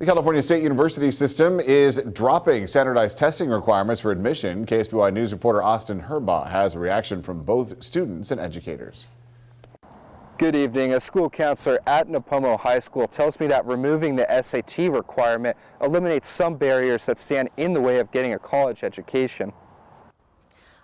The California State University system is dropping standardized testing requirements for admission. KSBY News reporter Austin Herbaugh has a reaction from both students and educators. Good evening. A school counselor at Nipomo High School tells me that removing the SAT requirement eliminates some barriers that stand in the way of getting a college education.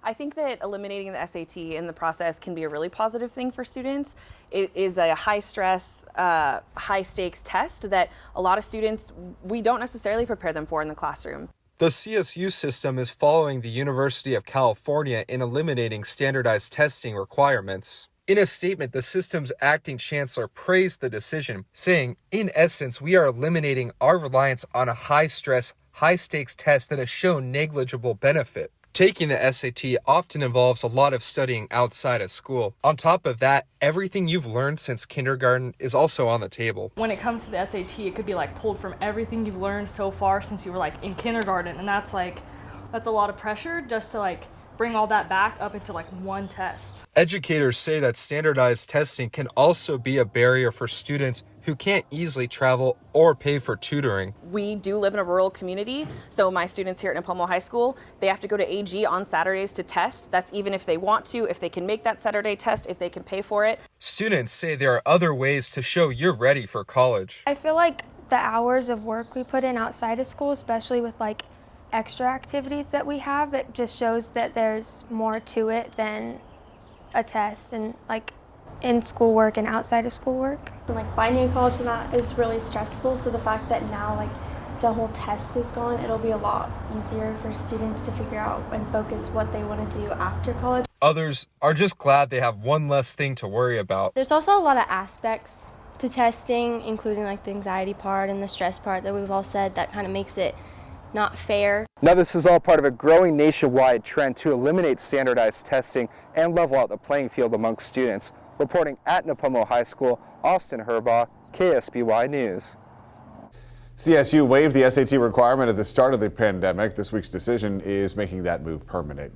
I think that eliminating the SAT in the process can be a really positive thing for students. It is a high stress, high stakes test that a lot of students, we don't necessarily prepare them for in the classroom. The CSU system is following the University of California in eliminating standardized testing requirements. In a statement, the system's acting chancellor praised the decision, saying, "In essence, we are eliminating our reliance on a high-stress, high-stakes test that has shown negligible benefit." Taking the SAT often involves a lot of studying outside of school. On top of that, everything you've learned since kindergarten is also on the table. When it comes to the SAT, it could be pulled from everything you've learned so far since you were in kindergarten, and that's a lot of pressure just to bring all that back up into one test. Educators say that standardized testing can also be a barrier for students who can't easily travel or pay for tutoring. We do live in a rural community, so my students here at Nipomo High School, they have to go to AG on Saturdays to test. That's even if they want to, if they can make that Saturday test, if they can pay for it. Students say there are other ways to show you're ready for college. I feel like the hours of work we put in outside of school, especially with extra activities that we have, it just shows that there's more to it than a test and in schoolwork and outside of schoolwork. Finding a college that is really stressful, so the fact that now the whole test is gone, it'll be a lot easier for students to figure out and focus what they want to do after college. Others are just glad they have one less thing to worry about. There's also a lot of aspects to testing, including the anxiety part and the stress part that we've all said that kind of makes it not fair. Now, this is all part of a growing nationwide trend to eliminate standardized testing and level out the playing field amongst students. Reporting at Nipomo High School, Austin Herbaugh, KSBY News. CSU waived the SAT requirement at the start of the pandemic. This week's decision is making that move permanent.